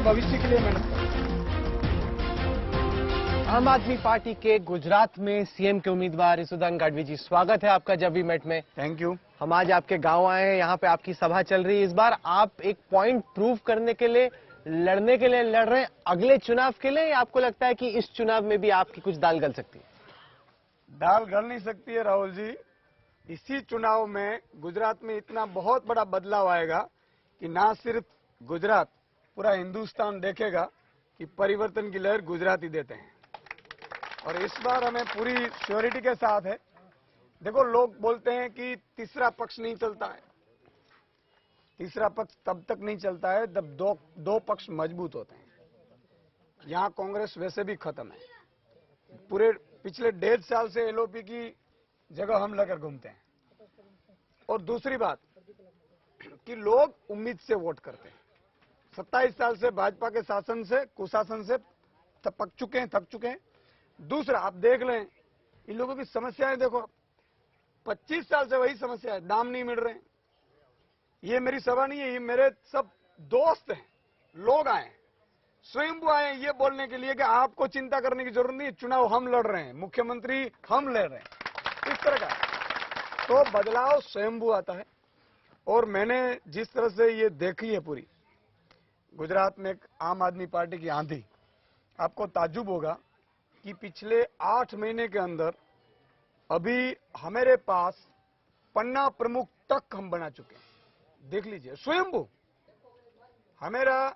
के भविष्य के लिए मेहनत करें। आम आदमी पार्टी के गुजरात में सीएम के उम्मीदवार इसुदान गढ़वी जी, स्वागत है आपका जब वी मेट में। Thank you. हम आज आपके गांव आए हैं, यहाँ पे आपकी सभा चल रही है। इस बार आप एक पॉइंट प्रूव करने के लिए लड़ रहे हैं अगले चुनाव के लिए, या आपको लगता है कि इस चुनाव में भी आपकी कुछ दाल गल सकती है? दाल गल नहीं सकती है राहुल जी। इसी चुनाव में गुजरात में इतना बहुत बड़ा बदलाव आएगा कि ना सिर्फ गुजरात, पूरा हिंदुस्तान देखेगा कि परिवर्तन की लहर गुजराती देते हैं। और इस बार हमें पूरी श्योरिटी के साथ है। देखो, लोग बोलते हैं कि तीसरा पक्ष नहीं चलता है। तीसरा पक्ष तब तक नहीं चलता है जब दो पक्ष मजबूत होते हैं। यहाँ कांग्रेस वैसे भी खत्म है। पूरे पिछले 1.5 साल से एलओपी की जगह हम लेकर घूमते हैं। और दूसरी बात कि लोग उम्मीद से वोट करते हैं। 27 साल से भाजपा के शासन से, कुशासन से थक चुके हैं। दूसरा, आप देख लें इन लोगों की समस्याएं देखो। 25 साल से वही समस्या है, दाम नहीं मिल रहे हैं। ये मेरी सभा नहीं है, ये मेरे सब दोस्त हैं। लोग आए, स्वयं आए ये बोलने के लिए कि आपको चिंता करने की जरूरत नहीं, चुनाव हम लड़ रहे हैं, मुख्यमंत्री हम ले रहे हैं, इस तरह का। तो बदलाव स्वयंभू आता है। और मैंने जिस तरह से ये देखी है पूरी गुजरात में एक आम आदमी पार्टी की आंधी, आपको ताज्जुब होगा कि पिछले 8 महीने के अंदर अभी हमारे पास पन्ना प्रमुख तक हम बना चुके हैं। देख लीजिए, स्वयंभू। हमारा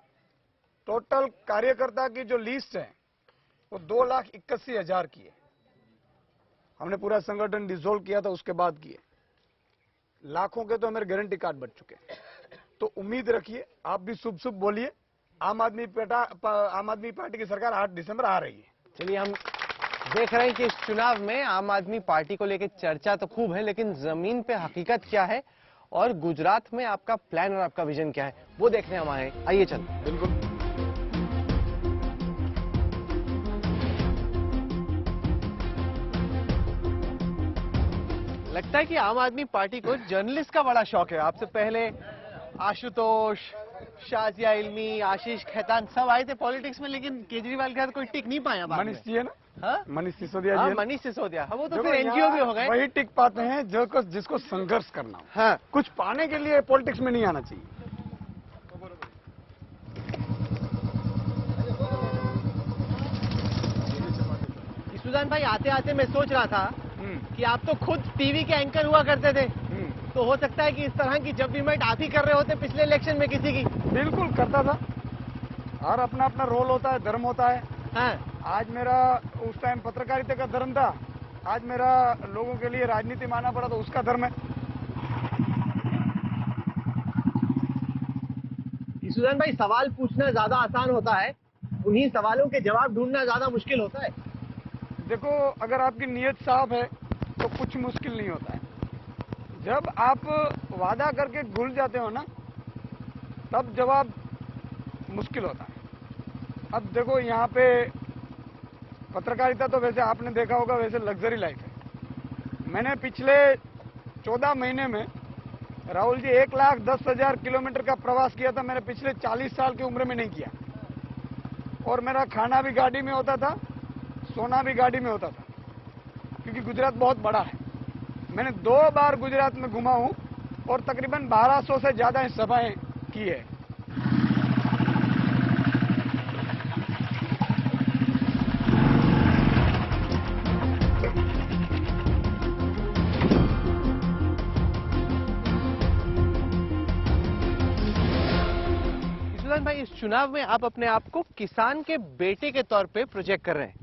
टोटल कार्यकर्ता की जो लिस्ट है वो 2,81,000 की है। हमने पूरा संगठन डिसॉल्व किया था, उसके बाद किए। लाखों के तो हमारे गारंटी कार्ड बन चुके हैं। तो उम्मीद रखिए, आप भी शुभ शुभ बोलिए। आम आदमी पार्टी की सरकार 8 दिसंबर आ रही है। चलिए, हम देख रहे हैं कि इस चुनाव में आम आदमी पार्टी को लेकर चर्चा तो खूब है, लेकिन जमीन पे हकीकत क्या है और गुजरात में आपका प्लान और आपका विजन क्या है, वो देखने हम आए। आइए चलते। बिल्कुल। लगता है कि आम आदमी पार्टी को जर्नलिस्ट का बड़ा शौक है। आपसे पहले आशुतोष, शाजिया इल्मी, आशीष खेतान सब आए थे पॉलिटिक्स में, लेकिन केजरीवाल के साथ कोई टिक नहीं पाया। मनीष जी है ना? हाँ? मनीष सिसोदिया जी। मनीष सिसोदिया, हाँ, वो तो फिर एनजीओ भी हो गए। वही टिक पाते हैं जिसको संघर्ष करना हो। हाँ, कुछ पाने के लिए पॉलिटिक्स में नहीं आना चाहिए। इसुदान भाई, आते आते मैं सोच रहा था कि आप तो खुद टीवी के एंकर हुआ करते थे, तो हो सकता है कि इस तरह की जब भी मैट आप ही कर रहे होते पिछले इलेक्शन में किसी की। बिल्कुल करता था। और अपना अपना रोल होता है, धर्म होता है। हाँ, आज मेरा उस टाइम पत्रकारिता का धर्म था, आज मेरा लोगों के लिए राजनीति मानना पड़ा तो उसका धर्म है। इसुदान भाई, सवाल पूछना ज्यादा आसान होता है, उन्हीं सवालों के जवाब ढूंढना ज्यादा मुश्किल होता है। देखो, अगर आपकी नीयत साफ है तो कुछ मुश्किल नहीं होता है। जब आप वादा करके भूल जाते हो ना, तब जवाब मुश्किल होता है। अब देखो, यहाँ पे पत्रकारिता तो वैसे आपने देखा होगा, वैसे लग्जरी लाइफ है। मैंने पिछले 14 महीने में राहुल जी 1,10,000 किलोमीटर का प्रवास किया था। मैंने पिछले 40 साल की उम्र में नहीं किया। और मेरा खाना भी गाड़ी में होता था, सोना भी गाड़ी में होता था, क्योंकि गुजरात बहुत बड़ा है। मैंने 2 बार गुजरात में घुमा हूं और तकरीबन 1200 से ज्यादा सभाएं की है। इसुदान भाई, इस चुनाव में आप अपने आप को किसान के बेटे के तौर पे प्रोजेक्ट कर रहे हैं।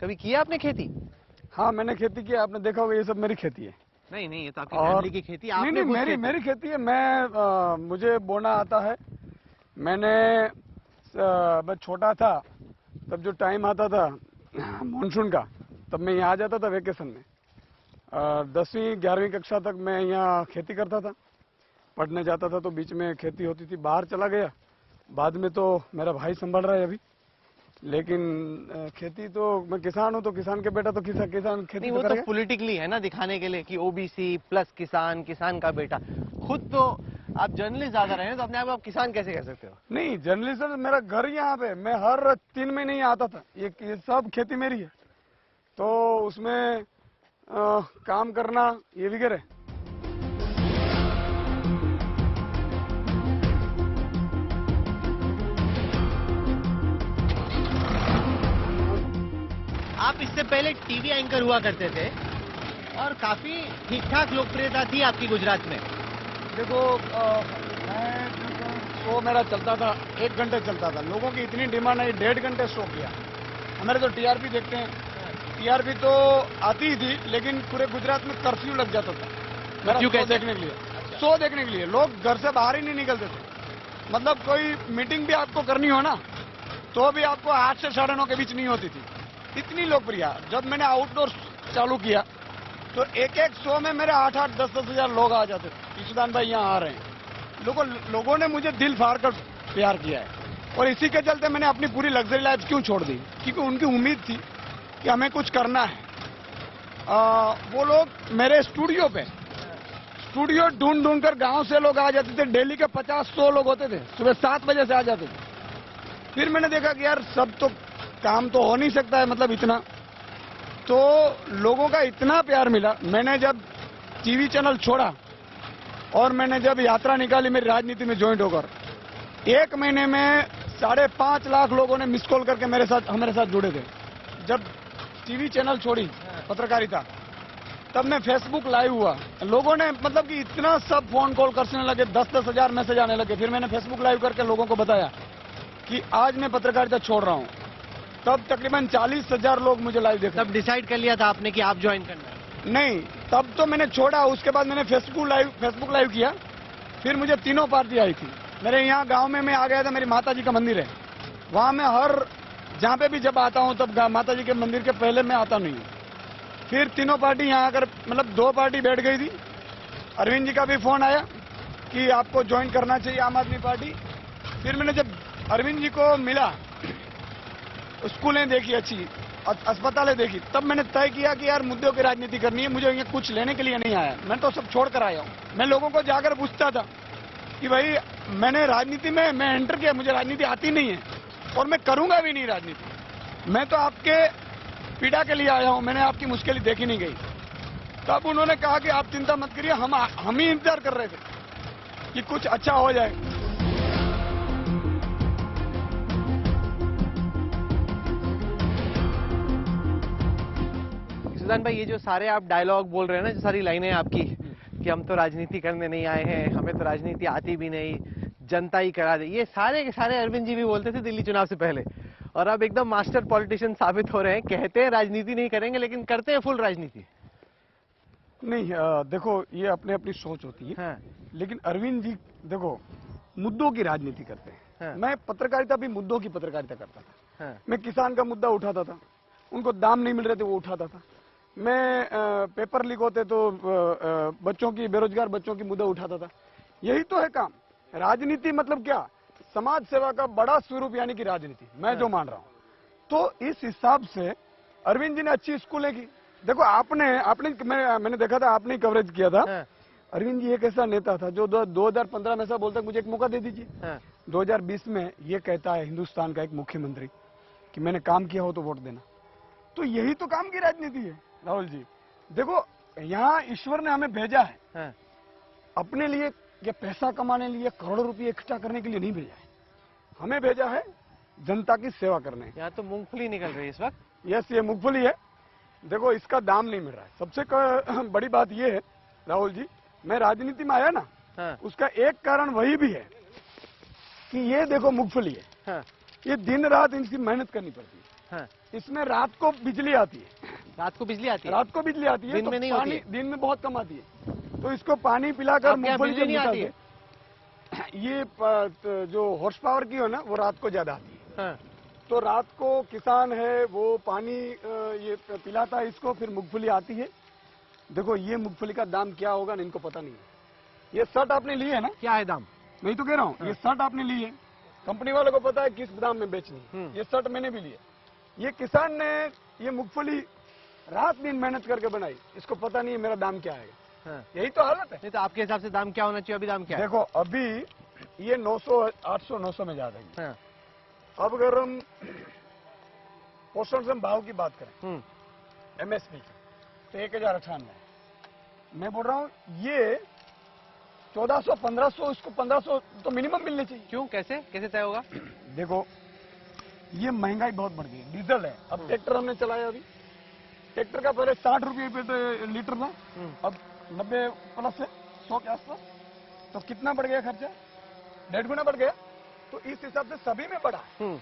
कभी किया आपने खेती? हाँ, मैंने खेती की। आपने देखा होगा, ये सब मेरी खेती है। नहीं, ये तो आपकी फैमिली की खेती। आपने नहीं, मेरी खेती है। मुझे बोना आता है। मैं छोटा था तब जो टाइम आता था मानसून का, तब मैं यहाँ आ जाता था वेकेशन में। 10वीं 11वीं कक्षा तक मैं यहाँ खेती करता था, पढ़ने जाता था, तो बीच में खेती होती थी। बाहर चला गया, बाद में तो मेरा भाई संभाल रहा है अभी। लेकिन खेती तो मैं किसान हूं, तो किसान के बेटा तो किसान खेती नहीं, वो तो पॉलिटिकली है ना, दिखाने के लिए कि ओबीसी प्लस किसान, किसान का बेटा। खुद तो आप जर्नलिस्ट ज्यादा रहे हैं तो अपने आप किसान कैसे कह सकते हो? नहीं, जर्नलिज्म मेरा घर यहाँ पे, मैं हर 3 महीने ही आता था। ये सब खेती मेरी है, तो उसमें काम करना ये भी है। आप इससे पहले टीवी एंकर हुआ करते थे और काफी ठीक ठाक लोकप्रियता थी आपकी गुजरात में। देखो, मैं शो मेरा चलता था, 1 घंटे चलता था। लोगों की इतनी डिमांड है, 1.5 घंटे शो किया। हमारे तो टीआरपी देखते हैं, टीआरपी तो आती ही थी, लेकिन पूरे गुजरात में कर्फ्यू लग जाता था मेरा शो देखने के लिए। शो देखने के लिए लोग घर से बाहर ही नहीं निकलते थे। मतलब कोई मीटिंग भी आपको करनी हो ना, तो भी आपको 8 से 9:30 के बीच नहीं होती थी। इतनी लोकप्रिय। जब मैंने आउटडोर चालू किया तो एक शो में मेरे 8-8, 10-10 हजार लोग आ जाते थे। ईशुदान भाई यहाँ आ रहे हैं। लोगों ने मुझे दिल फाड़ कर प्यार किया है, और इसी के चलते मैंने अपनी पूरी लग्जरी लाइफ क्यों छोड़ दी, क्योंकि उनकी उम्मीद थी कि हमें कुछ करना है। वो लोग मेरे स्टूडियो ढूंढ कर गांव से लोग आ जाते थे। डेली के 50-100 लोग होते थे, सुबह 7 बजे से आ जाते थे। फिर मैंने देखा कि यार सब तो काम तो हो नहीं सकता है, मतलब इतना। तो लोगों का इतना प्यार मिला। मैंने जब टीवी चैनल छोड़ा और मैंने जब यात्रा निकाली मेरी राजनीति में ज्वाइंट होकर, 1 महीने में 5.5 लाख लोगों ने मिस कॉल करके हमारे साथ जुड़े थे। जब टीवी चैनल छोड़ी पत्रकारिता, तब मैं फेसबुक लाइव हुआ। लोगों ने मतलब कि इतना सब फोन कॉल करने लगे, 10-10 हजार मैसेज आने लगे। फिर मैंने फेसबुक लाइव करके लोगों को बताया कि आज मैं पत्रकारिता छोड़ रहा हूं। तब तकरीबन 40,000 लोग मुझे लाइव देखे। तब डिसाइड कर लिया था आपने कि आप ज्वाइन करना है? नहीं, तब तो मैंने छोड़ा। उसके बाद मैंने फेसबुक लाइव किया। फिर मुझे तीनों पार्टी आई थी। मेरे यहाँ गांव में मैं आ गया था, मेरी माता जी का मंदिर है वहां। मैं जहां पे भी जब आता हूं तब माता जी के मंदिर के पहले मैं आता नहीं हूं। फिर तीनों पार्टी यहाँ आकर, मतलब 2 पार्टी बैठ गई थी। अरविंद जी का भी फोन आया कि आपको ज्वाइन करना चाहिए आम आदमी पार्टी। फिर मैंने जब अरविंद जी को मिला, स्कूलें देखी, अच्छी अस्पतालें देखी, तब मैंने तय किया कि यार मुद्दों की राजनीति करनी है। मुझे यहाँ कुछ लेने के लिए नहीं आया, मैं तो सब छोड़ कर आया हूँ। मैं लोगों को जाकर पूछता था कि भाई मैंने राजनीति में मैं एंटर किया, मुझे राजनीति आती नहीं है और मैं करूंगा भी नहीं राजनीति। मैं तो आपके पीड़ा के लिए आया हूं, मैंने आपकी मुश्किलें देखी नहीं गई। तब उन्होंने कहा कि आप चिंता मत करिए, हम ही इंतजार कर रहे थे कि कुछ अच्छा हो जाए। ईशुदान भाई, ये जो सारे आप डायलॉग बोल रहे हैं ना, जो सारी लाइनें आपकी कि हम तो राजनीति करने नहीं आए हैं, हमें तो राजनीति आती भी नहीं, जनता ही करा दे, ये सारे के सारे अरविंद जी भी बोलते थे दिल्ली चुनाव से पहले। और अब एकदम मास्टर पॉलिटिशियन साबित हो रहे हैं। कहते हैं राजनीति नहीं करेंगे, लेकिन करते हैं फुल राजनीति। नहीं, देखो ये अपने अपनी सोच होती है। हाँ। लेकिन अरविंद जी देखो मुद्दों की राजनीति करते हैं। हाँ। मैं पत्रकारिता भी मुद्दों की पत्रकारिता करता था। हाँ। मैं किसान का मुद्दा उठाता था, उनको दाम नहीं मिल रहे थे वो उठाता था। मैं पेपर लीक होते तो बच्चों की, बेरोजगार बच्चों की मुद्दा उठाता था। यही तो है काम। राजनीति मतलब क्या, समाज सेवा का बड़ा स्वरूप, यानी कि राजनीति, मैं जो मान रहा हूं। तो इस हिसाब से अरविंद जी ने अच्छी स्कूलें की। देखो मैंने देखा था, आपने कवरेज किया था। हाँ। अरविंद जी एक ऐसा नेता था जो 2015 में ऐसा बोलता है मुझे एक मौका दे दीजिए। हाँ। 2020 में ये कहता है हिंदुस्तान का एक मुख्यमंत्री कि मैंने काम किया हो तो वोट देना। तो यही तो काम की राजनीति है राहुल जी। देखो यहाँ ईश्वर ने हमें भेजा है। हाँ। अपने लिए या पैसा कमाने लिए, करोड़ों रुपए इकट्ठा करने के लिए नहीं भेजा है। हमें भेजा है जनता की सेवा करने। यहाँ तो मूंगफली निकल रही है इस वक्त। यस, ये मूंगफली है। देखो इसका दाम नहीं मिल रहा है। सबसे बड़ी बात ये है राहुल जी, मैं राजनीति में आया ना। हाँ। उसका एक कारण वही भी है कि ये देखो मूंगफली है। हाँ। ये दिन रात इनकी मेहनत करनी पड़ती है। हाँ। इसमें रात को बिजली आती है। रात को बिजली आती है? रात को बिजली आती है, दिन तो में नहीं पानी होती है? दिन में बहुत कम आती है। तो इसको पानी पिलाकर मूंगफली बिजली नहीं आती है? ये जो हॉर्स पावर की हो ना, वो रात को ज्यादा आती है। हाँ। तो रात को किसान है वो पानी ये पिलाता है इसको, फिर मूंगफली आती है। देखो ये मूंगफली का दाम क्या होगा ना, इनको पता नहीं है। ये शर्ट आपने ली है ना? क्या है दाम? मैं तो कह रहा हूँ, ये शर्ट आपने ली है, कंपनी वालों को पता है किस दाम में बेचनी है। ये शर्ट मैंने भी ली है। ये किसान ने ये मूंगफली रात दिन मेहनत करके बनाई, इसको पता नहीं है मेरा दाम क्या आएगा। हाँ। यही तो हालत है। नहीं तो आपके हिसाब से दाम क्या होना चाहिए? अभी दाम क्या है? देखो अभी ये 900 800 900 में जा रही है। हाँ। अब अगर हम पोषण से भाव की बात करें एमएसपी की तो 1098 मैं बोल रहा हूँ ये 1400 1500 इसको 1500 तो मिनिमम मिलने चाहिए। क्यों? कैसे कैसे तय होगा? देखो ये महंगाई बहुत बढ़ गई, डीजल है। अब ट्रैक्टर हमने चलाया, अभी ट्रैक्टर का पहले 60 रुपये पे लीटर था, अब 90 प्लस है, 100 के आसपास। तो कितना बढ़ गया खर्चा? 1.5 गुना बढ़ गया। तो इस हिसाब से सभी में बढ़ा है।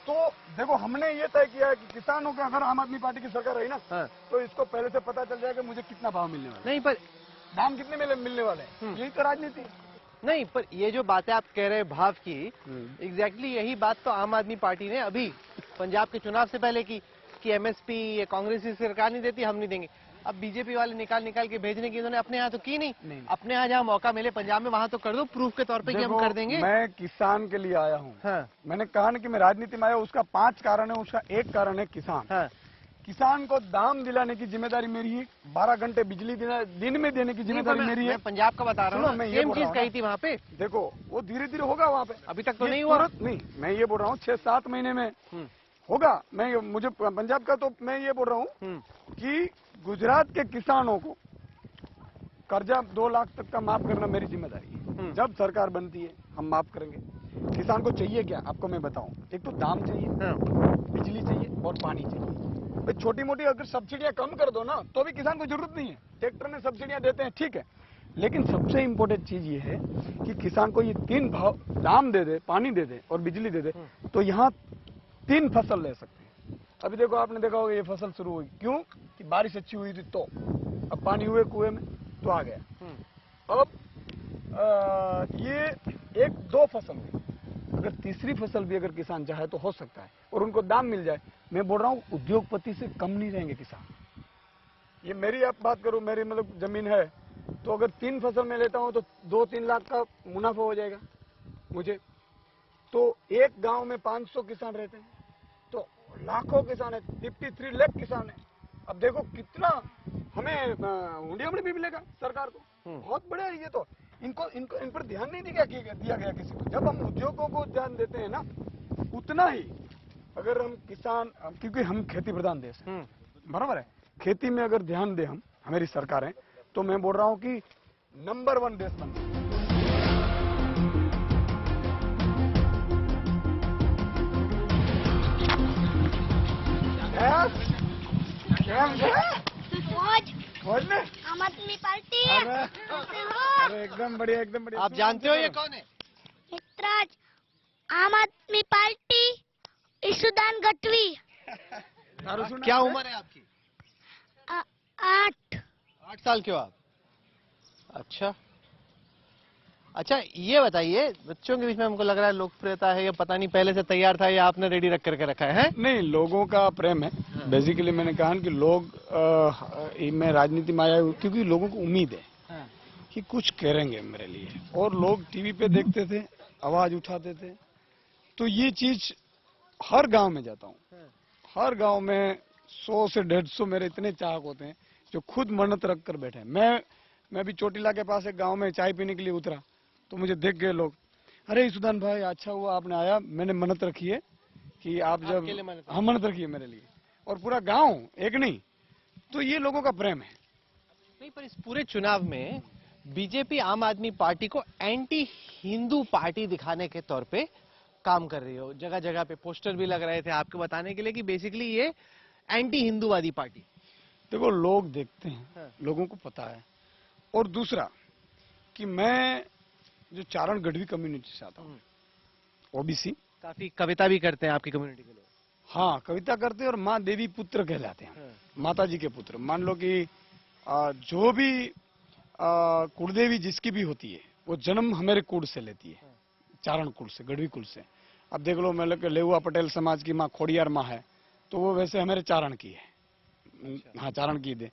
तो देखो हमने ये तय किया है कि किसानों का अगर आम आदमी पार्टी की सरकार रही ना, तो इसको पहले से पता चल जाएगा मुझे कितना भाव मिलने वाला है, नहीं पर दाम कितने मिलने वाले हैं। यही तो राजनीति है। नहीं, पर ये जो बातें आप कह रहे हैं भाव की, एग्जैक्टली यही बात तो आम आदमी पार्टी ने अभी पंजाब के चुनाव से पहले की कि एमएसपी ये कांग्रेस की सरकार नहीं देती, हम नहीं देंगे। अब बीजेपी वाले निकाल के भेजने की इन्होंने अपने यहाँ तो की नहीं। अपने यहाँ जहाँ मौका मिले पंजाब में वहाँ तो कर दो, प्रूफ के तौर पे कि हम कर देंगे। मैं किसान के लिए आया हूँ। हाँ। मैंने कहा ना कि मैं राजनीति में आया, उसका 5 कारण है। उसका एक कारण है किसान। हाँ। किसान को दाम दिलाने की जिम्मेदारी मेरी है। 12 घंटे बिजली दिन में देने की जिम्मेदारी मेरी है। मैं पंजाब का बता रहा हूँ, सेम चीज कही थी वहाँ पे। देखो वो धीरे धीरे होगा वहाँ पे, अभी तक तो नहीं हुआ। नहीं, मैं ये बोल रहा हूँ 6-7 महीने में होगा। मुझे पंजाब का तो मैं ये बोल रहा हूँ कि गुजरात के किसानों को कर्जा 2 लाख तक का माफ करना मेरी जिम्मेदारी है। जब सरकार बनती है हम माफ करेंगे। किसान को चाहिए क्या आपको मैं बताऊं, एक तो दाम चाहिए, बिजली चाहिए और पानी चाहिए। भाई छोटी मोटी अगर सब्सिडियां कम कर दो ना तो भी किसान को जरूरत नहीं है। ट्रैक्टर में सब्सिडियां देते हैं ठीक है, लेकिन सबसे इम्पोर्टेंट चीज ये है कि किसान को ये 3 भाव दाम दे दे, पानी दे दे और बिजली दे दे, तो यहाँ 3 फसल ले सकते हैं। अभी देखो आपने देखा होगा ये फसल शुरू हुई क्यों कि बारिश अच्छी हुई थी, तो अब पानी हुए कुएं में तो आ गया। अब ये 1-2 फसल हुई, अगर तीसरी फसल भी अगर किसान चाहे तो हो सकता है और उनको दाम मिल जाए। मैं बोल रहा हूँ उद्योगपति से कम नहीं रहेंगे किसान। ये मेरी आप बात करूं, मेरी मतलब जमीन है तो अगर 3 फसल में लेता हूं तो 2-3 लाख का मुनाफा हो जाएगा मुझे। तो एक गांव में 500 किसान रहते हैं तो लाखों किसान है, 53 लाख किसान है। अब देखो कितना हमें हुंडिया में भी मिलेगा सरकार को, बहुत बड़ा है ये तो। इनको इनको इन पर ध्यान नहीं दिया गया किसी को। जब हम उद्योगों को ध्यान देते हैं ना उतना ही, अगर हम किसान, क्योंकि हम खेती प्रधान देश है, बराबर है, खेती में अगर ध्यान दे हम हमारी सरकारें, तो मैं बोल रहा हूं कि नंबर 1 देश बन आम आदमी पार्टी। अरे एकदम बढ़िया, एकदम बढ़िया। आप जानते हो ये कौन है? मित्राज, आम आदमी पार्टी, ईशुदान गढ़वी। क्या उम्र है आपकी? 8 साल के हो आप? अच्छा ये बताइए, बच्चों के बीच में हमको लग रहा है लोकप्रियता है, या पता नहीं पहले से तैयार था या आपने रेडी रख करके रखा है? नहीं, लोगों का प्रेम है। बेसिकली मैंने कहा कि लोग मैं राजनीति में आया क्योंकि लोगों को उम्मीद है कि कुछ करेंगे मेरे लिए, और लोग टीवी पे देखते थे, आवाज उठाते थे। तो ये चीज हर गांव में जाता हूँ, हर गांव में 100 से 150 मेरे इतने चाहक होते हैं जो खुद मन्नत रख कर बैठे हैं। मैं भी चोटीला के पास एक गांव में चाय पीने के लिए उतरा तो मुझे देख गए लोग, अरे ईशुदान भाई अच्छा हुआ आपने आया, मैंने मन्नत रखी है कि आप जब हम मन्नत रखी है मेरे लिए, और पूरा गांव एक नहीं। तो ये लोगों का प्रेम है। नहीं, पर इस पूरे चुनाव में बीजेपी आम आदमी पार्टी को एंटी हिंदू पार्टी दिखाने के तौर पे काम कर रही हो। जगह जगह पे पोस्टर भी लग रहे थे आपको बताने के लिए कि बेसिकली ये एंटी हिंदूवादी पार्टी। देखो लोग देखते हैं, लोगों को पता है। और दूसरा कि मैं जो चारण गढ़वी कम्युनिटी से आता हूँ, ओबीसी, काफी कविता भी करते हैं आपकी कम्युनिटी के लोग। हाँ, कविता करते हैं और माँ देवी पुत्र कहलाते हैं, माता जी के पुत्र। मान लो कि जो भी कुलदेवी जिसकी भी होती है वो जन्म हमारे कुल से लेती है, चारण कुल से, गढ़वी कुल से। अब देख लो मतलब लेउआ पटेल समाज की माँ खोड़ियार माँ है तो वो वैसे हमारे चारण की है। हाँ, चारण की दे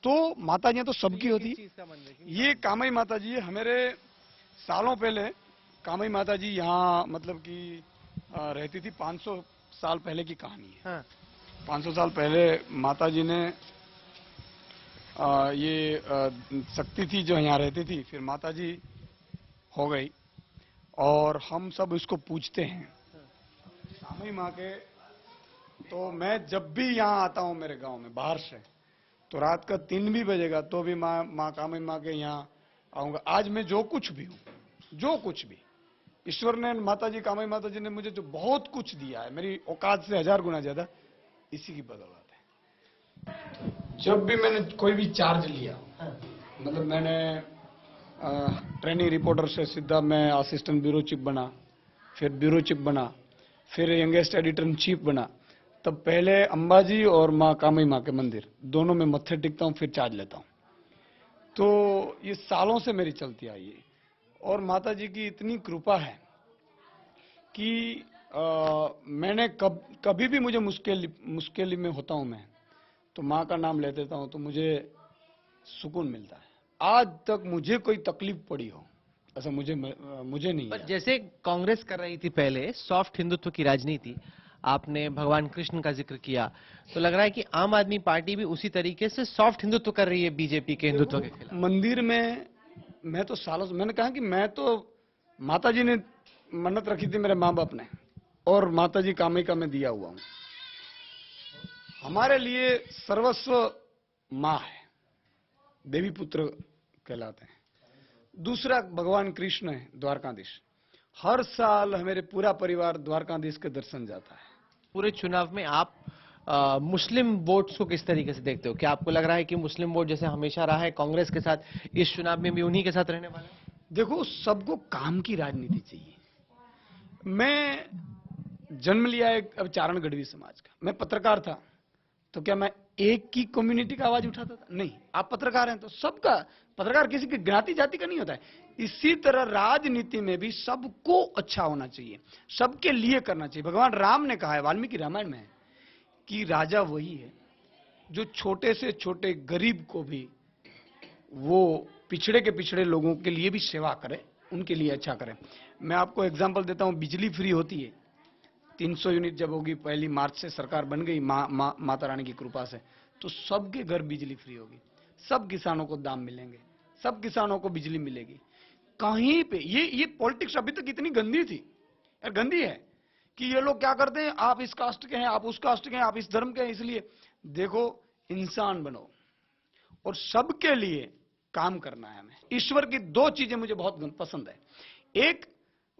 तो माता जी तो सबकी होती। ये कामई माता जी है। हमारे सालों पहले कामई माता जी यहाँ मतलब कि रहती थी। 500 साल पहले की कहानी है। 500 साल पहले माता जी ने ये शक्ति थी जो यहाँ रहती थी, फिर माताजी हो गई और हम सब इसको पूजते हैं कामई माँ के। तो मैं जब भी यहाँ आता हूँ मेरे गांव में बाहर से, तो रात का 3 भी बजेगा तो भी माँ कामई माँ के यहाँ आऊंगा। आज मैं जो कुछ भी हूँ, जो कुछ भी ईश्वर ने, माताजी कामई माताजी ने मुझे जो बहुत कुछ दिया है, मेरी औकात से 1000 गुना ज्यादा, इसी की बदौलत है। जब भी मैंने कोई भी चार्ज लिया, मतलब मैंने ट्रेनिंग रिपोर्टर से सीधा मैं असिस्टेंट ब्यूरो चीफ बना, फिर ब्यूरो चीफ बना, फिर यंगेस्ट एडिटर इन चीफ बना, तब पहले अंबाजी और माँ कामई माँ के मंदिर दोनों में मत्थे टेकता हूँ, फिर चार्ज लेता हूँ। तो ये सालों से मेरी चलती आई है और माता जी की इतनी कृपा है कि मैंने कभी भी मुझे मुश्किल में होता हूँ मैं, तो माँ का नाम ले देता हूँ तो मुझे सुकून मिलता है। आज तक मुझे कोई तकलीफ पड़ी हो ऐसा मुझे नहीं पर है। जैसे कांग्रेस कर रही थी पहले सॉफ्ट हिंदुत्व की राजनीति, आपने भगवान कृष्ण का जिक्र किया, तो लग रहा है कि आम आदमी पार्टी भी उसी तरीके से सॉफ्ट हिंदुत्व कर रही है बीजेपी के हिंदुत्व के खिलाफ। मंदिर में मैं तो सालों से, मैंने कहा कि मैं तो, माता जी ने मन्नत रखी थी मेरे माँ बाप ने, और माता जी कामई का मैं दिया हुआ हूँ। हमारे लिए सर्वस्व माँ है, देवी पुत्र कहलाते हैं। दूसरा भगवान कृष्ण है, द्वारकाधीश। हर साल मेरे पूरा परिवार द्वारकाधीश के दर्शन जाता है। पूरे चुनाव में आप मुस्लिम वोट्स को किस तरीके से देखते हो? क्या आपको लग रहा है कि मुस्लिम वोट जैसे हमेशा रहा है कांग्रेस के साथ, इस चुनाव में भी उन्हीं के साथ रहने वाला है? देखो, सबको काम की राजनीति चाहिए। मैं जन्म लिया एक अब चारण गढ़वी समाज का, मैं पत्रकार था, तो क्या मैं एक की कम्युनिटी का आवाज उठाता था? नहीं। आप पत्रकार हैं तो सबका, पत्रकार किसी की ज्ञाति जाति का नहीं होता है। इसी तरह राजनीति में भी सबको अच्छा होना चाहिए, सबके लिए करना चाहिए। भगवान राम ने कहा है वाल्मीकि रामायण में कि राजा वही है जो छोटे से छोटे गरीब को भी, वो पिछड़े के पिछड़े लोगों के लिए भी सेवा करे, उनके लिए अच्छा करे। मैं आपको एग्जांपल देता हूं, बिजली फ्री होती है 300 यूनिट जब होगी, 1 मार्च से सरकार बन गई माता रानी की कृपा से, तो सबके घर बिजली फ्री होगी, सब किसानों को दाम मिलेंगे, सब किसानों को बिजली मिलेगी। कहीं पे ये पॉलिटिक्स अभी तक इतनी गंदी थी, यार गंदी है, कि ये लोग क्या करते हैं, आप इस कास्ट के हैं, आप उस कास्ट के हैं, आप इस धर्म के हैं। इसलिए देखो, इंसान बनो और सबके लिए काम करना है हमें। ईश्वर की 2 चीजें मुझे बहुत पसंद है। एक,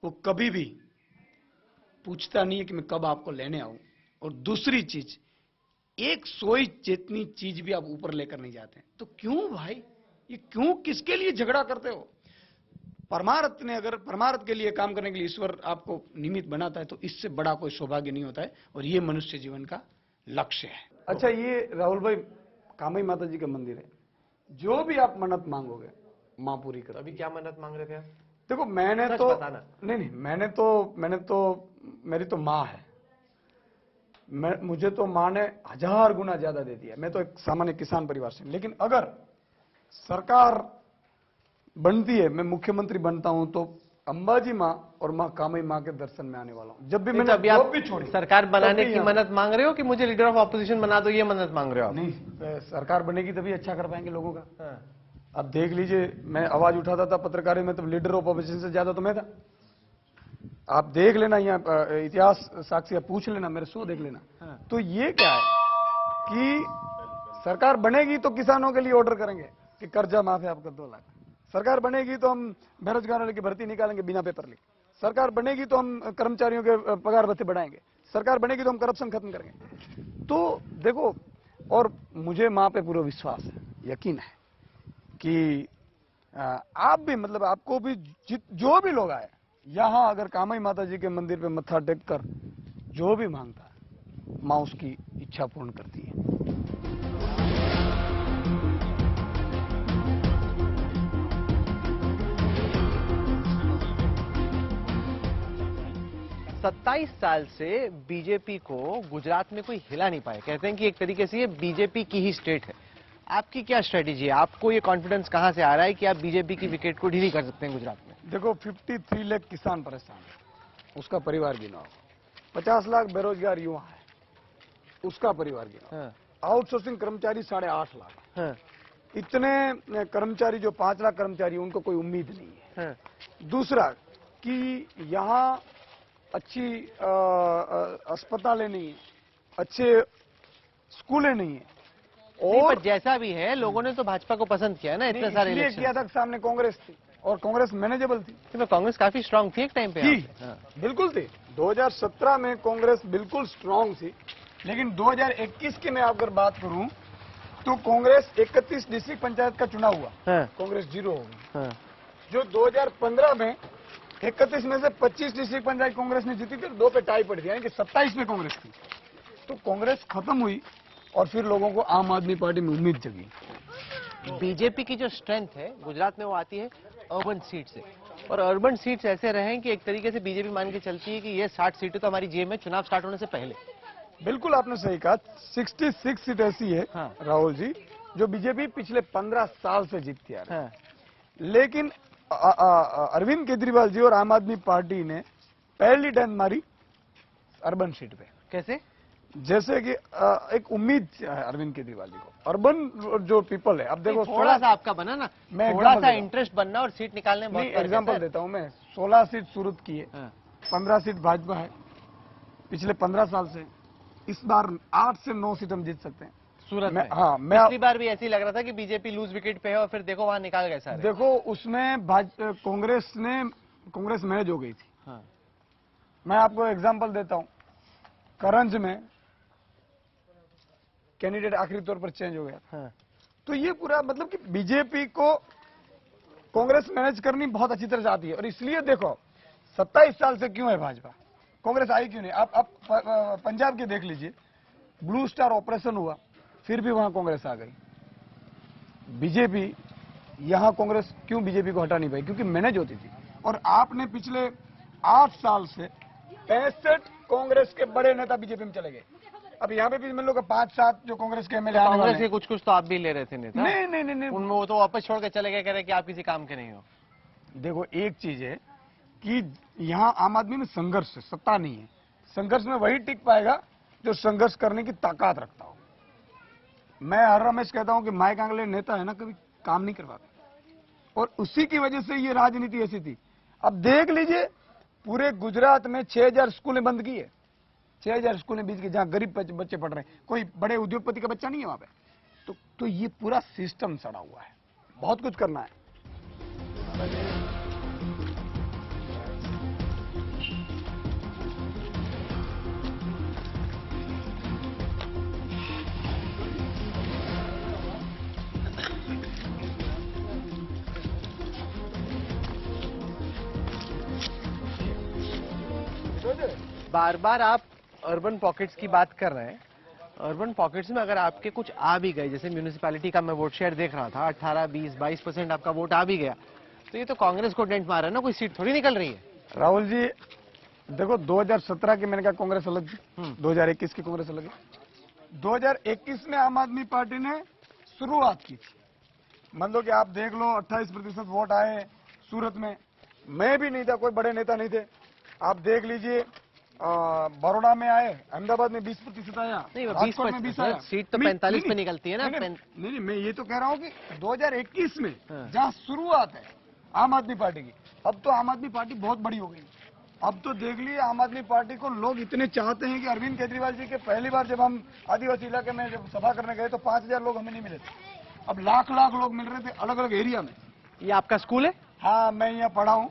वो कभी भी पूछता नहीं है कि मैं कब आपको लेने आऊं, और दूसरी चीज, एक सोई जितनी चीज भी आप ऊपर लेकर नहीं जाते। तो क्यों भाई, ये क्यों, किसके लिए झगड़ा करते हो? परमार्थ ने, अगर परमार्थ के लिए काम करने के लिए ईश्वर आपको निमित्त बनाता है, तो इससे बड़ा कोई सौभाग्य नहीं होता है, और ये मनुष्य जीवन का लक्ष्य है। अच्छा, ये राहुल भाई कामई माता जी का मंदिर है, जो भी आप मन्नत मांगोगे मां पूरी कर। अभी क्या मन्नत मांग रहे थे आप? देखो, मैंने सच तो बताना। नहीं, मैंने तो मेरी तो माँ है, मुझे तो माँ ने 1000 गुना ज्यादा दे दिया। मैं तो एक सामान्य किसान परिवार से, लेकिन अगर सरकार बनती है, मैं मुख्यमंत्री बनता हूं, तो अंबाजी माँ और माँ कामई माँ के दर्शन में आने वाला हूं। जब भी मैंने जॉब भी छोड़ी, सरकार बनाने की मन्नत मांग रहे हो कि मुझे लीडर ऑफ ऑपोजिशन बना दो, ये मन्नत मांग रहे हो आप? नहीं, सरकार बनेगी तभी अच्छा कर पाएंगे लोगों का। अब देख लीजिए, मैं आवाज उठाता था पत्रकारिता में, तो लीडर ऑफ ऑपोजिशन से ज्यादा तो मैं था। आप देख लेना, यहाँ इतिहास साक्षी पूछ लेना, मेरे शो देख लेना। तो ये क्या है कि सरकार बनेगी तो किसानों के लिए ऑर्डर करेंगे कि कर्जा माफ है आपका 2 लाख। सरकार बनेगी तो हम बेरोजगारों की भर्ती निकालेंगे बिना पेपर लिखे। सरकार बनेगी तो हम कर्मचारियों के पगार भत्ते बढ़ाएंगे। सरकार बनेगी तो हम करप्शन खत्म करेंगे। तो देखो, और मुझे माँ पे पूरा विश्वास है, यकीन है कि आप भी, मतलब आपको भी, जो भी लोग आए यहाँ, अगर कामई माता जी के मंदिर पे मत्था टेक कर जो भी मांगता है, माँ उसकी इच्छा पूर्ण करती है। 27 साल से बीजेपी को गुजरात में कोई हिला नहीं पाया। कहते हैं कि एक तरीके से ये बीजेपी की ही स्टेट है। आपकी क्या स्ट्रेटेजी है? आपको ये कॉन्फिडेंस कहां से आ रहा है कि आप बीजेपी की विकेट को ढीली कर सकते हैं गुजरात में? देखो, 53 लाख किसान परेशान है, उसका परिवार गिनाओ। 50 लाख बेरोजगार युवा है, उसका परिवार गिनाओ। आउटसोर्सिंग कर्मचारी 8.5 लाख। इतने कर्मचारी जो 5 लाख कर्मचारी उनको कोई उम्मीद नहीं है। हाँ, दूसरा कि यहाँ अच्छी अस्पतालें नहीं है, अच्छे स्कूलें नहीं है। नहीं, और पर जैसा भी है लोगों ने तो भाजपा को पसंद किया ना इतने सारे इसलिए इलेक्शन। किया था कि सामने कांग्रेस थी और कांग्रेस मैनेजेबल थी। तो कांग्रेस काफी स्ट्रांग थी एक टाइम पे यहाँ थी, पे। हाँ। बिल्कुल थी। 2017 में कांग्रेस बिल्कुल स्ट्रांग थी, लेकिन 2021 की मैं अगर बात करूं तो कांग्रेस 31 डिस्ट्रिक्ट पंचायत का चुनाव हुआ, हाँ, कांग्रेस 0 हो गई। हाँ, जो 2015 में 31 में से 25 डिस्ट्रिक्ट पंचायत कांग्रेस ने जीती थी और 2 पे टाई पड़ी थी, यानी कि 27 में कांग्रेस थी। तो कांग्रेस खत्म हुई और फिर लोगों को आम आदमी पार्टी में उम्मीद जगी। बीजेपी की जो स्ट्रेंथ है गुजरात में वो आती है अर्बन सीट से, और अर्बन सीट्स ऐसे रहे कि एक तरीके से बीजेपी मान के चलती है कि ये 60 सीटें तो हमारी जेब में चुनाव स्टार्ट होने से पहले। बिल्कुल आपने सही कहा, 66 सीट ऐसी है हाँ। राहुल जी जो बीजेपी पिछले 15 साल से जीतती आ रही है। हाँ, लेकिन अरविंद केजरीवाल जी और आम आदमी पार्टी ने पहली डंड मारी अर्बन सीट पे। कैसे? जैसे कि एक उम्मीद है अरविंद केजरीवाल जी को, अर्बन जो पीपल है। अब देखो थोड़ा सा आपका बना ना, मैं थोड़ा example सा देता हूं। इंटरेस्ट बनना और सीट निकालने में बहुत नहीं, फर्क है, एग्जाम्पल सर। देता हूं मैं। 16 सीट सूरत की है, हाँ, 15 सीट भाजपा है पिछले 15 साल से। इस बार 8 से 9 सीट हम जीत सकते हैं सूरत मैं। में। हाँ, मैं पिछली बार भी ऐसे ही लग रहा था कि बीजेपी लूज विकेट पे है और फिर देखो वहां निकाल गए सारे। देखो उसमें कांग्रेस मैनेज हो गई थी। हाँ, मैं आपको एग्जांपल देता हूं, करंज में कैंडिडेट आखिरी तौर पर चेंज हो गया। हाँ, तो ये पूरा मतलब कि बीजेपी को कांग्रेस मैनेज करनी बहुत अच्छी तरह से आती है। और इसलिए देखो 27 साल से क्यों है भाजपा, कांग्रेस आई क्यों नहीं। आप पंजाब के देख लीजिए, ब्लू स्टार ऑपरेशन हुआ फिर भी वहां कांग्रेस आ गई। बीजेपी यहां कांग्रेस क्यों बीजेपी को हटा नहीं पाई, क्योंकि मैनेज होती थी। और आपने पिछले 8 साल से 65 कांग्रेस के बड़े नेता बीजेपी में चले गए। अब यहाँ पे भी मान लो 5-7 जो कांग्रेस के एमएलए आने वाले कांग्रेस हैं। के कुछ तो आप भी ले रहे थे नेता। नहीं नहीं नहीं नहीं, उनमें वो तो वापस छोड़ के चले गए, कह रहे कि आप किसी काम के नहीं हो। देखो एक चीज है कि यहाँ आम आदमी में संघर्ष है, सत्ता नहीं है। संघर्ष में वही टिक पाएगा जो संघर्ष करने की ताकत रखता हो। मैं हर रमेश कहता हूं कि माइक आंगले नेता है ना, कभी काम नहीं करवाते, और उसी की वजह से ये राजनीति ऐसी थी। अब देख लीजिए पूरे गुजरात में 6000 स्कूलें बंद की है, 6000 स्कूलें बीच की, जहां गरीब बच्चे पढ़ रहे हैं, कोई बड़े उद्योगपति का बच्चा नहीं है वहां पे। तो ये पूरा सिस्टम सड़ा हुआ है, बहुत कुछ करना है। बार बार आप अर्बन पॉकेट्स की बात कर रहे हैं। अर्बन पॉकेट्स में अगर आपके कुछ आ भी गए, जैसे म्यूनिसिपैलिटी का मैं वोट शेयर देख रहा था, 18, 20, 22% आपका वोट आ भी गया, तो ये तो कांग्रेस को डेंट मार रहा है ना, कोई सीट थोड़ी निकल रही है। राहुल जी देखो 2017 की मैंने कहा कांग्रेस अलग थी, 2021 की कांग्रेस अलग है। 2021 में आम आदमी पार्टी ने शुरुआत की थी। मान लो कि आप देख लो 28% वोट आए सूरत में, मैं भी नहीं था, कोई बड़े नेता नहीं थे। आप देख लीजिए बड़ौदा में आए, अहमदाबाद में 20% आया, नहीं, वो राजकोट में 20 आया। सीट तो नहीं, 45 नहीं, पे निकलती है ना। नहीं, मैं ये तो कह रहा हूँ कि 2021 में हाँ। जहाँ शुरुआत है आम आदमी पार्टी की, अब तो आम आदमी पार्टी बहुत बड़ी हो गई। अब तो देख लिए आम आदमी पार्टी को लोग इतने चाहते हैं कि अरविंद केजरीवाल जी के पहली बार जब हम आदिवासी इलाके में जब सभा करने गए तो 5000 लोग हमें नहीं मिले थे, अब लाख लाख लोग मिल रहे थे अलग अलग एरिया में। ये आपका स्कूल है? हाँ, मैं यहाँ पढ़ा हूँ।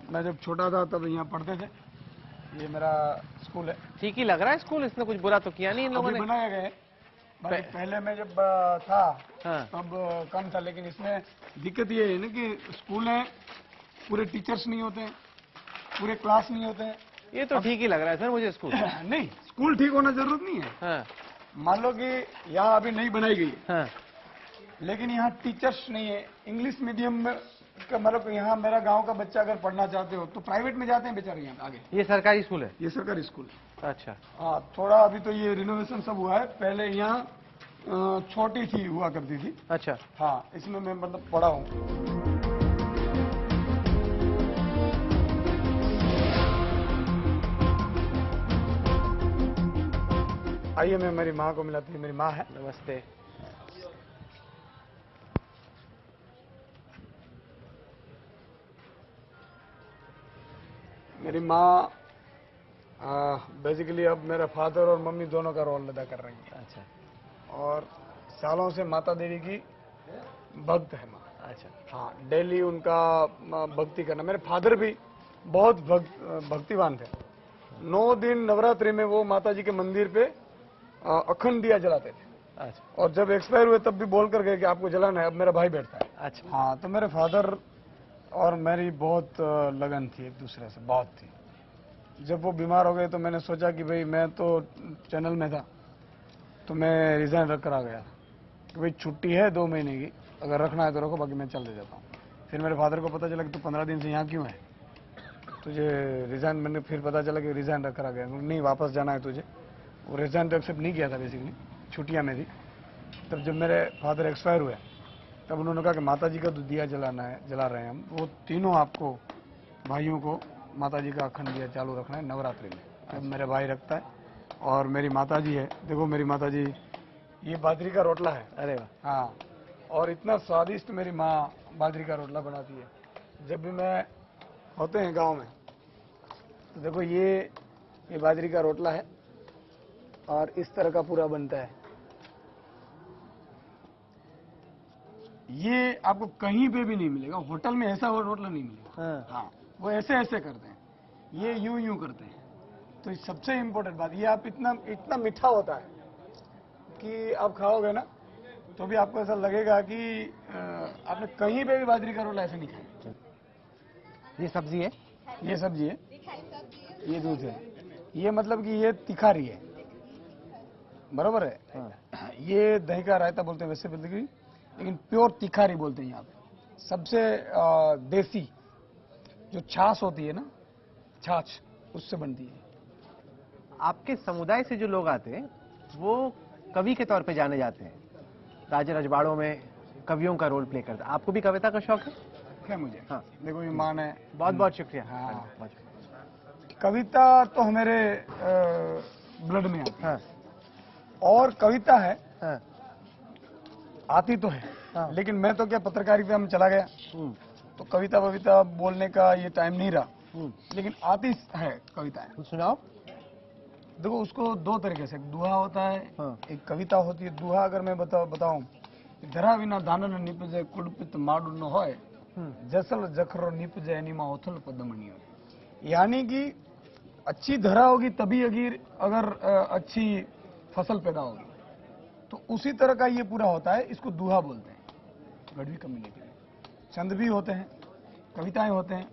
मैं जब छोटा था तब यहाँ पढ़ते थे। ये मेरा स्कूल है। ठीक ही लग रहा है स्कूल, इसने कुछ बुरा तो किया नहीं इन लोगों अभी ने। बनाया गया है, बाकी पहले मैं जब था हाँ। तब कम था। लेकिन इसमें दिक्कत ये है ना कि स्कूल है, पूरे टीचर्स नहीं होते हैं, पूरे क्लास नहीं होते हैं। ये तो ठीक ही लग रहा है सर मुझे स्कूल। नहीं, स्कूल ठीक होना जरूरत नहीं है। हाँ, मान लो कि यहाँ अभी नई बनाई गई है, हाँ, लेकिन यहाँ टीचर्स नहीं है। इंग्लिश मीडियम में मतलब यहाँ मेरा गांव का बच्चा अगर पढ़ना चाहते हो तो प्राइवेट में जाते हैं बेचारे यहाँ आगे। ये सरकारी स्कूल है? ये सरकारी स्कूल है। अच्छा। हाँ, थोड़ा अभी तो ये रिनोवेशन सब हुआ है, पहले यहाँ छोटी थी हुआ करती थी। अच्छा। हाँ, इसमें मैं मतलब पढ़ा हूँ। आइए, मैं मेरी माँ को मिलाती हूँ। मेरी माँ है। नमस्ते। मेरी माँ बेसिकली अब मेरा फादर और मम्मी दोनों का रोल अदा कर रही है। अच्छा और सालों से माता देवी की भक्त है माँ। अच्छा। हाँ, डेली उनका भक्ति करना। मेरे फादर भी बहुत भक्तिवान थे। 9 दिन नवरात्रि में वो माता जी के मंदिर पे अखंड दिया जलाते थे। अच्छा और जब एक्सपायर हुए तब भी बोल कर गए कि आपको जलाना है। अब मेरा भाई बैठता है। अच्छा। हाँ, तो मेरे फादर और मेरी बहुत लगन थी एक दूसरे से, बहुत थी। जब वो बीमार हो गए तो मैंने सोचा कि भाई मैं तो चैनल में था, तो मैं रिजाइन रख कर आ गया कि भाई छुट्टी है 2 महीने की, अगर रखना है तो रखो, बाकी मैं चल दे जाता हूँ। फिर मेरे फादर को पता चला कि तू 15 दिन से यहाँ क्यों है, तुझे रिजाइन, मैंने फिर पता चला कि रिजाइन रख कर आ गया। नहीं, वापस जाना है तुझे। वो रिजाइन तो एक्सेप्ट नहीं किया था, बेसिकली छुट्टियाँ में थी। तब जब मेरे फादर एक्सपायर हुए तब उन्होंने कहा कि माता जी का दिया जलाना है, जला रहे हैं हम, वो तीनों आपको भाइयों को माता जी का अखंड दिया चालू रखना है नवरात्रि में। तब मेरे भाई रखता है। और मेरी माता जी है, देखो मेरी माता जी, ये बाजरी का रोटला है। अरे वाह। हाँ, और इतना स्वादिष्ट मेरी माँ बाजरी का रोटला बनाती है। जब भी मैं होते हैं गांव में तो देखो ये बाजरी का रोटला है और इस तरह का पूरा बनता है। ये आपको कहीं पे भी नहीं मिलेगा, होटल में ऐसा रोटला नहीं मिलेगा। हाँ। हाँ, वो ऐसे ऐसे करते हैं, ये यूं यूं करते हैं। तो ये सबसे इम्पोर्टेंट बात, ये आप इतना मीठा होता है कि आप खाओगे ना तो भी आपको ऐसा लगेगा कि आपने कहीं पे भी बाजरी का रोटला ऐसे नहीं खाया। ये सब्जी है, ये सब्जी है, ये दूध है, ये मतलब कि ये तिखारी है, बराबर है। हाँ। ये दही का रायता बोलते हैं वैसे बोलते, लेकिन प्योर तिखारी बोलते हैं यहाँ पे। सबसे देसी जो छाछ होती है ना, छाछ, उससे बनती है। आपके समुदाय से जो लोग आते हैं वो कवि के तौर पे जाने जाते हैं, राजा रजवाड़ों में कवियों का रोल प्ले करते हैं। आपको भी कविता का शौक है? मुझे, हाँ। देखो ये मान है। बहुत बहुत शुक्रिया। हाँ। बहुत शुक्रिया। कविता तो हमारे ब्लड में आती है। हाँ और कविता है, हाँ आती तो है। हाँ। लेकिन मैं तो क्या, पत्रकारिता में चला गया तो कविता वविता बोलने का ये टाइम नहीं रहा। लेकिन आती है कविताएं। सुनाओ। देखो उसको 2 तरीके से, एक दुहा होता है, हाँ। एक कविता होती है। दुहा अगर मैं बताऊं, धरा विना दानन निपजे कुलपित माडू न होय, जसल जखरो निपजे निमा उथल पदमणियो। यानी कि अच्छी धरा होगी तभी अगर अच्छी फसल पैदा होगी। तो उसी तरह का ये पूरा होता है, इसको दुहा बोलते हैं गढ़वी कम्युनिटी में। छंद भी होते हैं, कविताएं होते हैं,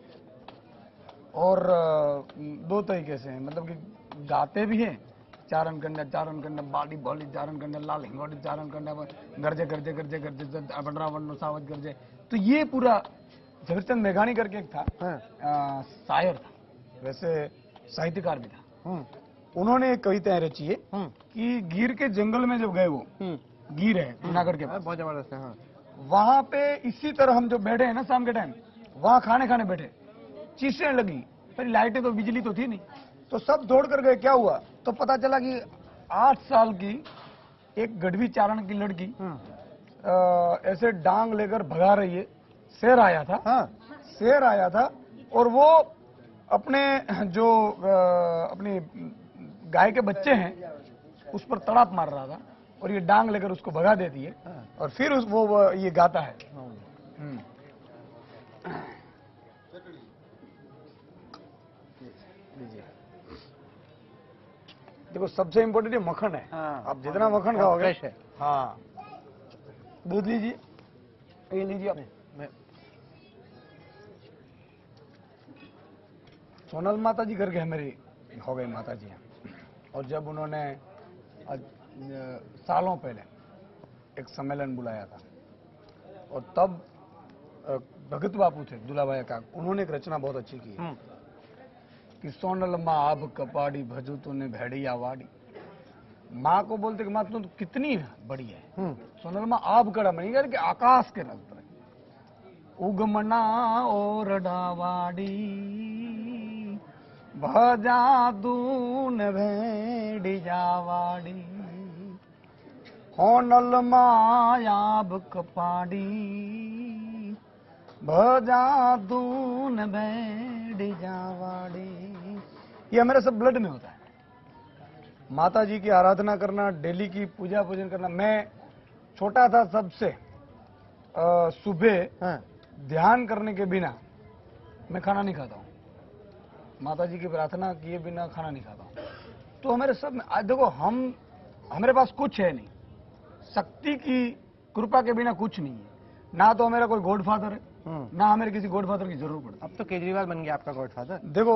और 2 तरीके से हैं, मतलब कि गाते भी हैं। चारण कंडा बाड़ी बोली चारण कंडा लाल हिंगोटी चारण कंडा गर्जे गर्जे गर्जे गर्जे बडरा वनो सावज गर्जे। तो ये पूरा झवेरचंद मेघानी करके एक था, शायर था, वैसे साहित्यकार भी था। उन्होंने एक कविताएं रची है कि गिर के जंगल में जब गए, वो गिर है जूनागढ़ के पास, बहुत जबरदस्त है। हाँ। वहां पे इसी तरह हम जो बैठे हैं ना शाम के टाइम, वहां खाने बैठे, चीसें लगी, पर लाइटें तो, बिजली तो थी नहीं, तो सब दौड़ कर गए। क्या हुआ तो पता चला कि 8 साल की एक गढ़वी चारण की लड़की ऐसे डांग लेकर भगा रही है। शेर आया था। हाँ। शेर आया था और वो अपने जो अपनी गाय के बच्चे हैं उस पर तड़ाप मार रहा था, और ये डांग लेकर उसको भगा देती है। और फिर वो ये गाता है। देखो सबसे इम्पोर्टेंट ये मक्खन है। हाँ। आप जितना मक्खन खाओगे, फ्रेश है। हाँ। दूध लीजिए, ये लीजिए आप। सोनल माता जी करके मेरी हो गई माता जी हैं। और जब उन्होंने सालों पहले एक सम्मेलन बुलाया था, और तब भगत बापू थे, दुलाभाई का, उन्होंने एक रचना बहुत अच्छी की है कि सोनल माँ आब कपाड़ी भजू तूने भेड़िया वाड़ी। माँ को बोलते कि माँ तू तो कितनी बड़ी है। सोनल माँ आब कड़ा बनी कि आकाश के रंग पर उगमना और डावाड़ी भजा दून भेड़िया वाड़ी। होनल माँ आब कपाड़ी भजा दून भेड़िया वाड़ी। ये मेरे सब ब्लड में होता है। माता जी की आराधना करना, डेली की पूजा पूजन करना। मैं छोटा था सबसे सुबह हाँ। ध्यान करने के बिना मैं खाना नहीं खाता हूँ। माता जी की प्रार्थना किए बिना खाना नहीं खाता हूँ। तो हमारे सब में आज देखो, हमारे पास कुछ है नहीं, शक्ति की कृपा के बिना कुछ नहीं है। ना तो मेरा कोई गॉड फादर है, ना हमें किसी गॉड फादर की जरूरत पड़ती। अब तो केजरीवाल बन गया आपका गॉडफादर। देखो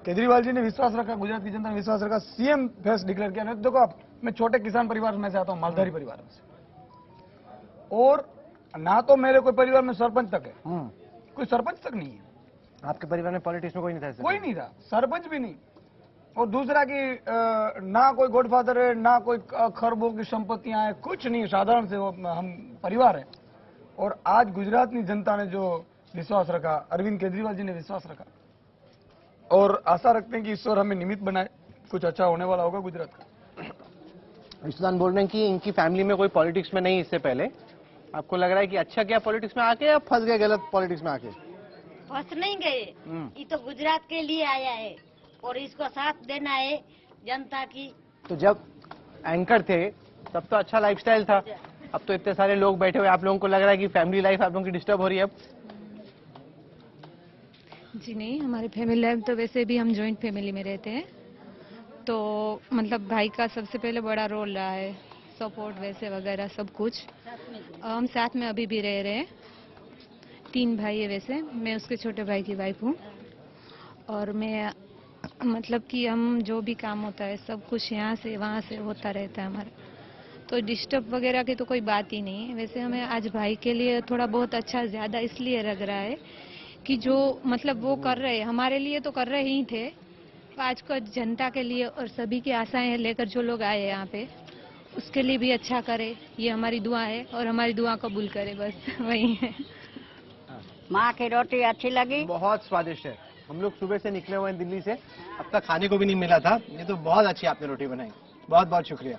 केजरीवाल जी ने विश्वास रखा, गुजरात की जनता ने विश्वास रखा, सीएम फेस डिक्लेयर किया। नहीं तो देखो आप, मैं छोटे किसान परिवार में से आता हूँ, मालधारी परिवार में से, और ना तो मेरे कोई परिवार में सरपंच तक है, कोई सरपंच तक नहीं है। आपके परिवार में पॉलिटिक्स में कोई नहीं था इससे कोई पहले? नहीं था, सरपंच भी नहीं। और दूसरा कि ना कोई गॉडफादर है, ना कोई खरबों की संपत्तियां हैं, कुछ नहीं, साधारण से वो हम परिवार है। और आज गुजरात की जनता ने जो विश्वास रखा, अरविंद केजरीवाल जी ने विश्वास रखा, और आशा रखते हैं कि ईश्वर हमें निमित्त बनाए, कुछ अच्छा होने वाला होगा गुजरात का। ईशुदान बोल रहे हैं कि इनकी फैमिली में कोई पॉलिटिक्स में नहीं इससे पहले। आपको लग रहा है कि अच्छा क्या पॉलिटिक्स में आके, या फंस गए गलत पॉलिटिक्स में आके? फंस नहीं गए, ये तो गुजरात के लिए आया है और इसको साथ देना है जनता की। तो जब एंकर थे तब तो अच्छा लाइफस्टाइल था, अब तो इतने सारे लोग बैठे हुए, आप लोगों को लग रहा है कि फैमिली लाइफ आप लोगों की डिस्टर्ब हो रही है अब? जी नहीं, हमारी फैमिली लाइफ तो वैसे भी हम जॉइंट फैमिली में रहते हैं, तो मतलब भाई का सबसे पहले बड़ा रोल रहा है, सपोर्ट वैसे वगैरह सब कुछ। हम साथ में अभी भी रह रहे हैं, 3 भाई है वैसे, मैं उसके छोटे भाई की वाइफ हूँ। और मैं मतलब कि हम जो भी काम होता है सब कुछ यहाँ से वहाँ से होता रहता है हमारा, तो डिस्टर्ब वगैरह की तो कोई बात ही नहीं है। वैसे हमें आज भाई के लिए थोड़ा बहुत अच्छा ज़्यादा इसलिए लग रहा है कि जो मतलब वो कर रहे, हमारे लिए तो कर रहे ही थे, आज को जनता के लिए और सभी की आशाएं लेकर जो लोग आए यहाँ पे, उसके लिए भी अच्छा करे, ये हमारी दुआ है, और हमारी दुआ कबूल करे, बस वही है। माँ की रोटी अच्छी लगी। बहुत स्वादिष्ट है। हम लोग सुबह से निकले हुए हैं दिल्ली से, अब तक खाने को भी नहीं मिला था। ये तो बहुत अच्छी आपने रोटी बनाई, बहुत बहुत शुक्रिया।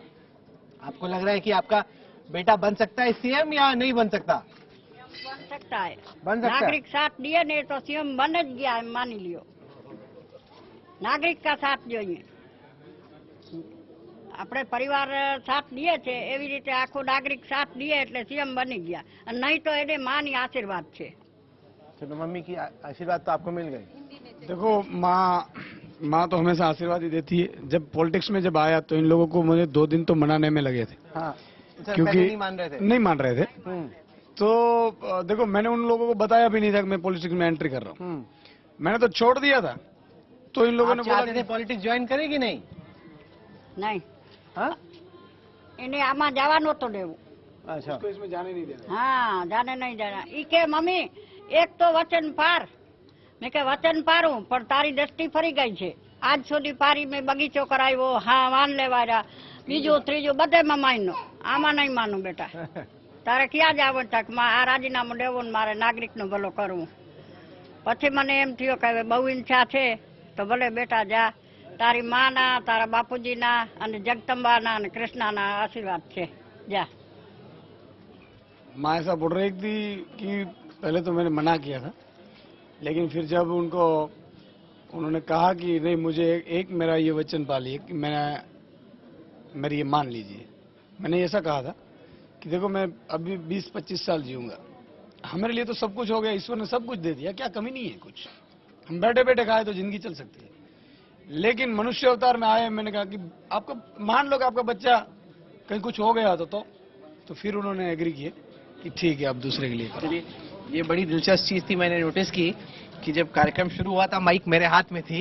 आपको लग रहा है कि आपका बेटा बन सकता है सीएम या नहीं बन सकता? बन सकता है, बन सकता है। नागरिक साथ दिए ने तो सीएम बन ज गया है, मानी लियो। नागरिक का साथ જોઈએ, આપણે પરિવાર સાથ દીએ છે એવી રીતે આખો નાગરિક સાથ દીએ એટલે સીએમ બની ગયા, અને નહીં તો એને માની આશીર્વાદ છે। चलो, मम्मी की आशीर्वाद तो आपको मिल गई। देखो, माँ तो हमेशा आशीर्वाद ही देती है। जब पॉलिटिक्स में जब आया तो इन लोगों को मुझे 2 दिन तो मनाने में लगे थे, हाँ, क्योंकि पहले नहीं मान रहे थे। नहीं मान रहे थे। तो देखो, मैंने उन लोगों को बताया भी नहीं था कि मैं पॉलिटिक्स में एंट्री कर रहा हूँ, मैंने तो छोड़ दिया था। तो इन लोगों ने बोला चाहते थे पॉलिटिक्स ज्वाइन करेगी नहीं? નહીં, हाँ, એને આમાં જવા નહોતો દેવું। अच्छा, उसको इसमें जाने नहीं देना। हाँ, जाने नहीं जाना। ई के मम्मी एक तो वचन पार, मैं के वचन पारूं पण तारी दृष्टि फरी गई छे। आज सुधी पारी में बगीचो कराव्यो, हाँ वान लेवाया, बीजो त्रीजो बधे ममाईनो, आमा नहीं मानू बेटा। तारे क्या जाव तक आ राजीनामું દેવું ને मारे नागरिक नो भलो करવું। પછી મને એમ થયો કે હવે બહુ ઈચ્છા છે તો ભલે બેટા જા, તારી માના, તારા બાપુજીના અને જગદંબાના અને કૃષ્ણના આશીર્વાદ છે, જા। माँ ऐसा बोल रही थी कि पहले तो मैंने मना किया था, लेकिन फिर जब उन्होंने कहा कि नहीं, मुझे एक मेरा ये वचन पालिए कि मेरी ये मान लीजिए। मैंने ऐसा कहा था कि देखो, मैं अभी 20-25 साल जीऊंगा, हमारे लिए तो सब कुछ हो गया, ईश्वर ने सब कुछ दे दिया, क्या कमी नहीं है कुछ, हम बैठे बैठे खाए तो जिंदगी चल सकती है। लेकिन मनुष्य अवतार में आए, मैंने कहा कि आपको मान लो कि आपका बच्चा कहीं कुछ हो गया तो फिर उन्होंने एग्री किए कि ठीक है, अब दूसरे के लिए करो। चलिए, ये बड़ी दिलचस्प चीज थी, मैंने नोटिस की कि जब कार्यक्रम शुरू हुआ था माइक मेरे हाथ में थी,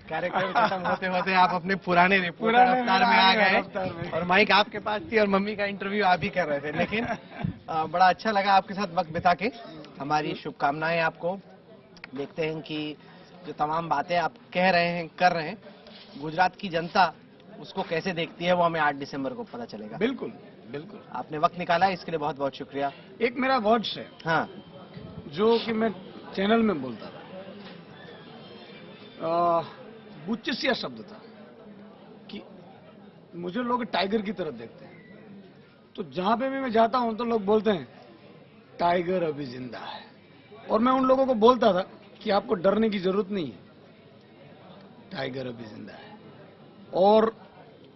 कार्यक्रम खत्म होते होते आप अपने पुराने रिपोर्टर अवतार में आ गए और माइक आपके पास थी और मम्मी का इंटरव्यू आप ही कर रहे थे। लेकिन बड़ा अच्छा लगा आपके साथ वक्त बिता के। हमारी शुभकामनाएं आपको। देखते हैं कि जो तमाम बातें आप कह रहे हैं, कर रहे हैं, गुजरात की जनता उसको कैसे देखती है, वो हमें 8 दिसंबर को पता चलेगा। बिल्कुल बिल्कुल। आपने वक्त निकाला, इसके लिए बहुत बहुत शुक्रिया। एक मेरा वर्ड्स है, हाँ, जो कि मैं चैनल में बोलता था, बुच्चिसिया शब्द था कि मुझे लोग टाइगर की तरह देखते हैं, तो जहां पे भी मैं जाता हूं तो लोग बोलते हैं टाइगर अभी जिंदा है, और मैं उन लोगों को बोलता था कि आपको डरने की जरूरत नहीं है, टाइगर अभी जिंदा है। और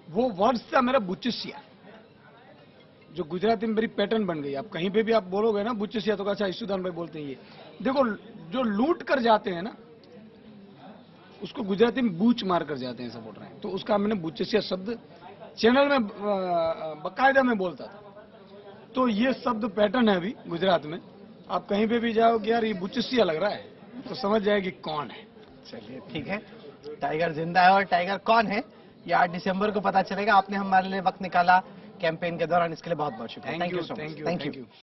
वो वर्ड्स था मेरा बुचसिया, जो गुजराती में मेरी पैटर्न बन गई। आप कहीं पे भी आप बोलोगे ना बुचसिया तो अच्छा ईशुदान भाई बोलते हैं ये। देखो जो लूट कर जाते हैं ना उसको गुजराती में बूच मार कर जाते हैं सपोर्टर हैं, तो उसका मैंने बुचसिया शब्द चैनल में बकायदा में बोलता था। तो ये शब्द पैटर्न है अभी गुजरात में। आप कहीं पे भी जाओ कि यार ये बुचसिया लग रहा है तो समझ जाएगी कौन है। चलिए ठीक है, टाइगर जिंदा है और टाइगर कौन है ये 8 दिसंबर को पता चलेगा। आपने हमारे लिए वक्त निकाला कैंपेन के दौरान, इसके लिए बहुत बहुत शुक्रिया। Thank you, so much. Thank you, Thank thank you. You.